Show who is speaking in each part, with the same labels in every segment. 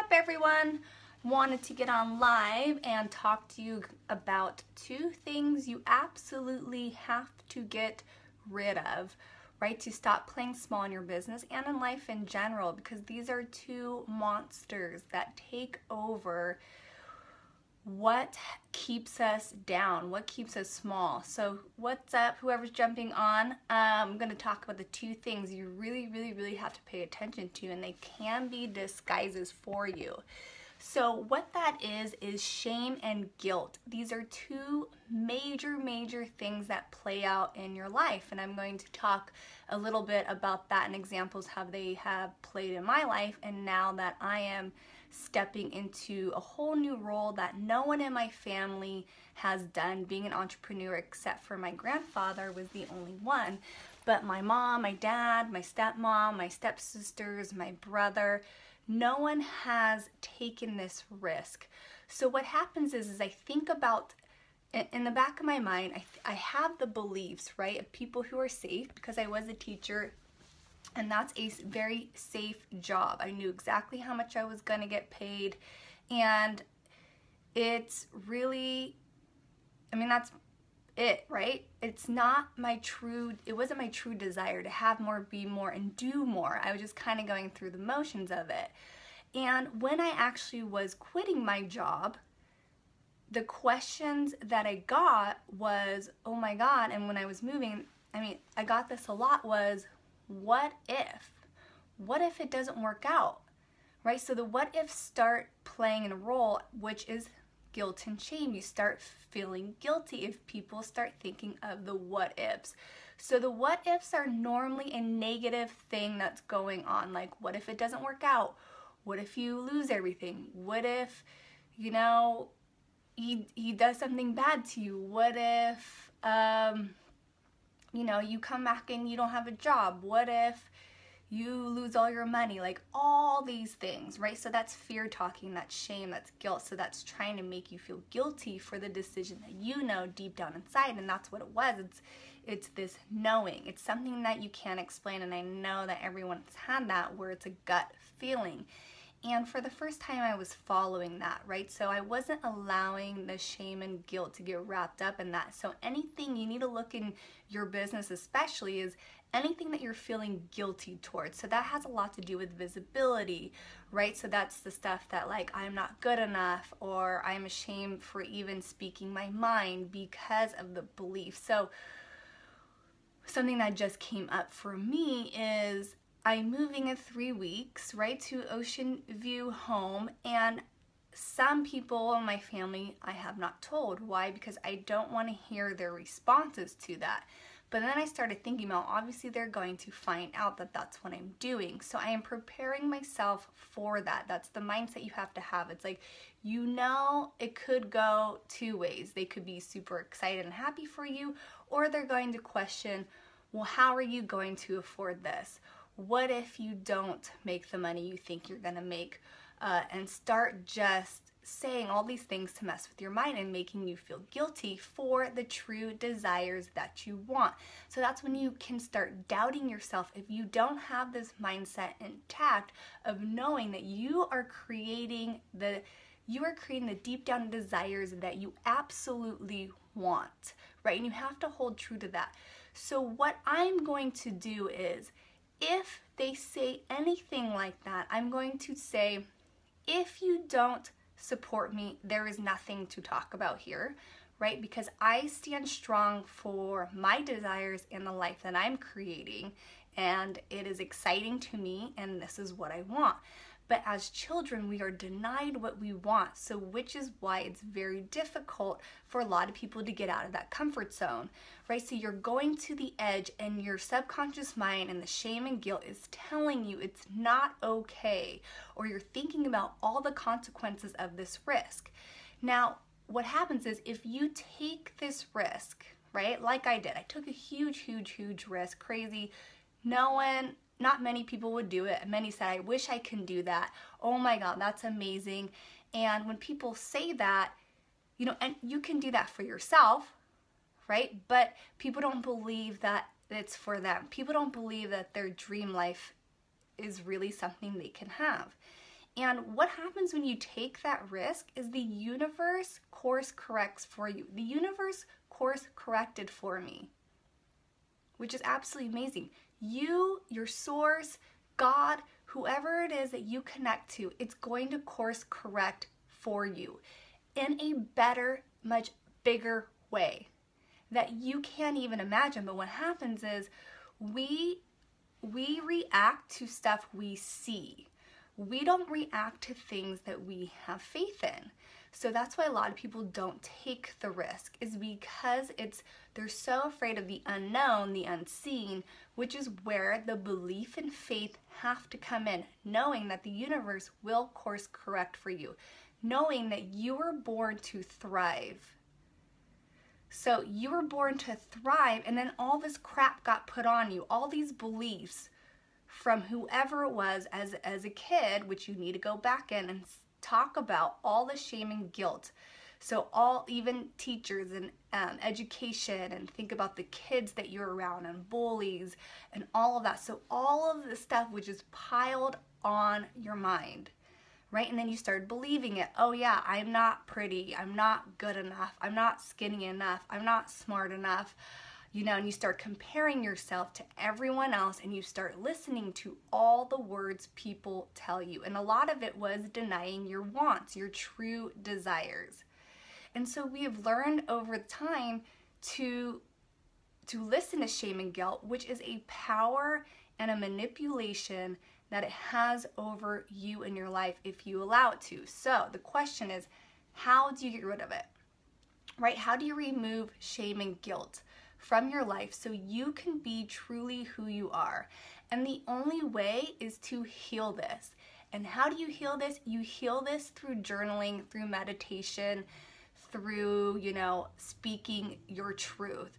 Speaker 1: up, everyone? Wanted to get on live and talk to you about two things you absolutely have to get rid of, right? To stop playing small in your business and in life in general, because these are two monsters that take over what keeps us down, what keeps us small. So what's up, whoever's jumping on? I'm going to talk about the two things you really have to pay attention to, and they can be disguises for you. So what that is shame and guilt. These are two major things that play out in your life, and I'm going to talk a little bit about that and examples how they have played in my life, and now that I am stepping into a whole new role that no one in my family has done, being an entrepreneur, except for my grandfather was the only one. But my mom, my dad, my stepmom, my stepsisters, my brother, no one has taken this risk. So what happens is I think about, in the back of my mind, I have the beliefs, right, of people who are safe, because I was a teacher, and that's a very safe job. I knew exactly how much I was going to get paid, and it's really, I mean, that's it, right? It's not my true, it wasn't my true desire to have more, be more, and do more. I was just kind of going through the motions of it. And when I actually was quitting my job, the questions that I got was, oh my God, and when I was moving, I mean, I got this a lot, was, what if? What if it doesn't work out, right? So the what ifs start playing a role, which is guilt and shame. You start feeling guilty if people start thinking of the what ifs. So the what ifs are normally a negative thing that's going on. Like, what if it doesn't work out? What if you lose everything? What if, you know, he does something bad to you? What if, you know, you come back and you don't have a job? What if you lose all your money? Like, all these things, right? So that's fear talking, that's shame, that's guilt. So that's trying to make you feel guilty for the decision that you know deep down inside, and that's what it was. It's this knowing. It's something that you can't explain, and I know that everyone's had that, where it's a gut feeling. And for the first time, I was following that, right? So I wasn't allowing the shame and guilt to get wrapped up in that. So anything you need to look in your business, especially, is anything that you're feeling guilty towards. So that has a lot to do with visibility, right? So that's the stuff that, like, I'm not good enough, or I'm ashamed for even speaking my mind because of the belief. So something that just came up for me is, I'm moving in 3 weeks, right, to Ocean View home, and some people in my family I have not told. Why? Because I don't want to hear their responses to that. But then I started thinking about, obviously they're going to find out that that's what I'm doing. So I am preparing myself for that. That's the mindset you have to have. It's like, you know, it could go two ways. They could be super excited and happy for you, or they're going to question, well, how are you going to afford this? What if you don't make the money you think you're gonna make? And start just saying all these things to mess with your mind and making you feel guilty for the true desires that you want. So that's when you can start doubting yourself, if you don't have this mindset intact of knowing that you are creating the deep down desires that you absolutely want, right? And you have to hold true to that. So what I'm going to do is, if they say anything like that, I'm going to say, if you don't support me, there is nothing to talk about here, right? Because I stand strong for my desires and the life that I'm creating, and it is exciting to me, and this is what I want. But as children, we are denied what we want, so which is why it's very difficult for a lot of people to get out of that comfort zone, right? So you're going to the edge, and your subconscious mind and the shame and guilt is telling you it's not okay, or you're thinking about all the consequences of this risk. Now, what happens is, if you take this risk, right, like I did, I took a huge risk, crazy. Not many people would do it. Many said, I wish I can do that. Oh my God, that's amazing. And when people say that, you know, and you can do that for yourself, right? But people don't believe that it's for them. People don't believe that their dream life is really something they can have. And what happens when you take that risk is the universe course corrects for you. The universe course corrected for me, which is absolutely amazing. You, your source, God, whoever it is that you connect to, it's going to course correct for you in a better, much bigger way that you can't even imagine. But what happens is we react to stuff we see. We don't react to things that we have faith in. So that's why a lot of people don't take the risk, is because they're so afraid of the unknown, the unseen, which is where the belief and faith have to come in, knowing that the universe will course correct for you, knowing that you were born to thrive. So you were born to thrive, and then all this crap got put on you, all these beliefs from whoever it was as a kid, which you need to go back in and talk about all the shame and guilt. So even teachers and education, and think about the kids that you're around and bullies and all of that. So all of the stuff which is piled on your mind, right? And then you start believing it. Oh yeah, I'm not pretty. I'm not good enough. I'm not skinny enough. I'm not smart enough. And you start comparing yourself to everyone else, and you start listening to all the words people tell you. And a lot of it was denying your wants, your true desires. And so we have learned over time to listen to shame and guilt, which is a power and a manipulation that it has over you in your life if you allow it to. So the question is, how do you get rid of it? Right? How do you remove shame and guilt from your life so you can be truly who you are? And the only way is to heal this. And how do you heal this? You heal this through journaling, through meditation, through, speaking your truth,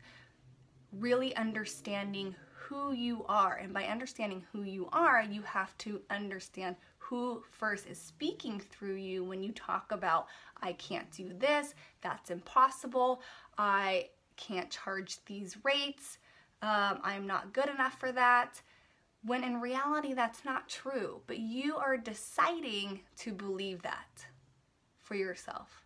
Speaker 1: really understanding who you are. And by understanding who you are, you have to understand who first is speaking through you when you talk about, I can't do this, that's impossible, I can't charge these rates, I'm not good enough for that, when in reality that's not true. But you are deciding to believe that for yourself.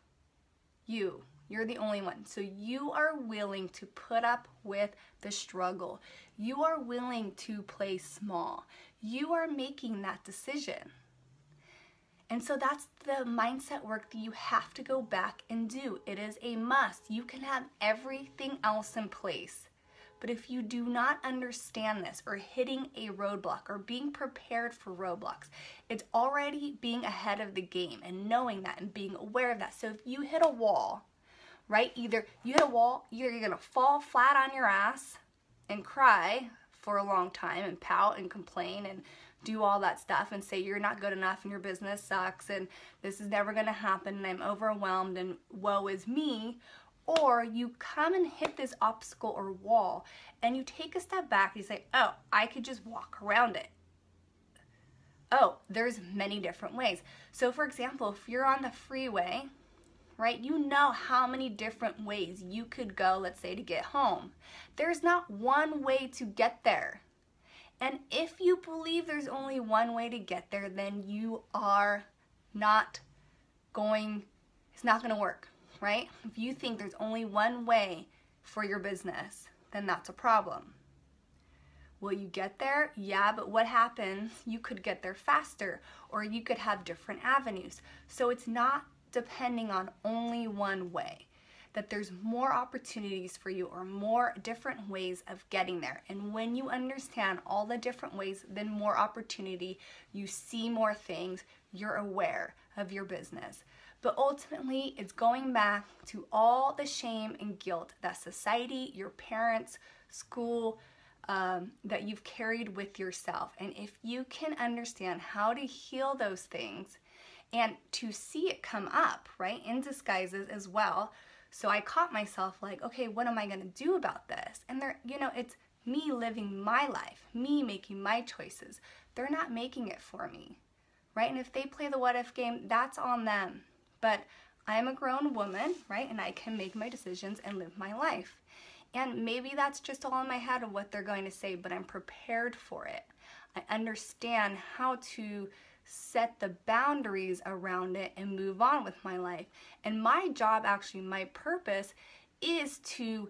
Speaker 1: You're the only one. So you are willing to put up with the struggle. You are willing to play small. You are making that decision. And so that's the mindset work that you have to go back and do. It is a must. You can have everything else in place, but if you do not understand this, or hitting a roadblock, or being prepared for roadblocks, it's already being ahead of the game and knowing that and being aware of that. So if you hit a wall, right, either you hit a wall, either you're gonna fall flat on your ass and cry for a long time and pout and complain and do all that stuff and say you're not good enough and your business sucks and this is never gonna happen and I'm overwhelmed and woe is me. Or you come and hit this obstacle or wall and you take a step back and you say, oh, I could just walk around it. Oh, there's many different ways. So for example, if you're on the freeway, right, you know how many different ways you could go, let's say, to get home. There's not one way to get there. And if you believe there's only one way to get there, then you are not going, it's not going to work, right? If you think there's only one way for your business, then that's a problem. Will you get there? Yeah, but what happens? You could get there faster, or you could have different avenues. So it's not depending on only one way, that there's more opportunities for you or more different ways of getting there. And when you understand all the different ways, then more opportunity, you see more things, you're aware of your business. But ultimately, it's going back to all the shame and guilt that society, your parents, school, that you've carried with yourself. And if you can understand how to heal those things and to see it come up, right, in disguises as well. So I caught myself like, okay, what am I going to do about this? And it's me living my life, me making my choices. They're not making it for me, right? And if they play the what if game, that's on them. But I'm a grown woman, right? And I can make my decisions and live my life. And maybe that's just all in my head of what they're going to say, but I'm prepared for it. I understand how to set the boundaries around it and move on with my life. And my job, actually my purpose, is to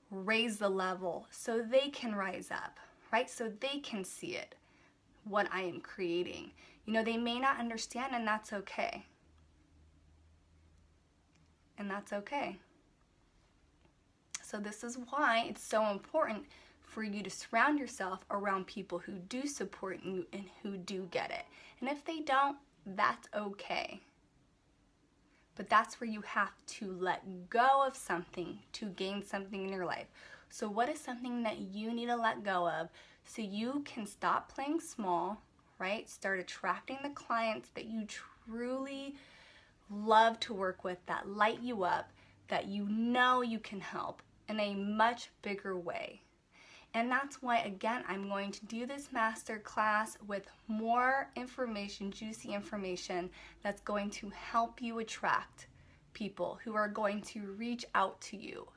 Speaker 1: raise the level so they can rise up, right? So they can see it, what I am creating. You know, they may not understand, and that's okay. And that's okay. So this is why it's so important for you to surround yourself around people who do support you and who do get it. And if they don't, that's okay. But that's where you have to let go of something to gain something in your life. So what is something that you need to let go of so you can stop playing small, right? Start attracting the clients that you truly love to work with, that light you up, that you know you can help in a much bigger way. And that's why, again, I'm going to do this masterclass with more information, juicy information, that's going to help you attract people who are going to reach out to you.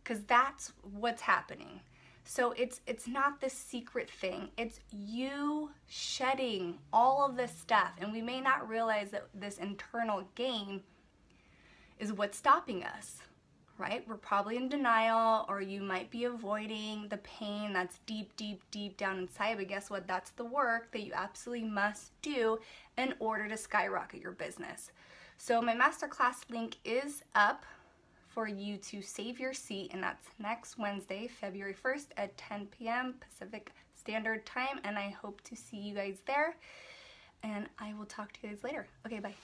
Speaker 1: Because that's what's happening. So it's not this secret thing. It's you shedding all of this stuff. And we may not realize that this internal game is what's stopping us. Right? We're probably in denial, or you might be avoiding the pain that's deep, deep, deep down inside. But guess what? That's the work that you absolutely must do in order to skyrocket your business. So my masterclass link is up for you to save your seat, and that's next Wednesday, February 1st at 10 p.m. Pacific Standard Time. And I hope to see you guys there. And I will talk to you guys later. Okay, bye.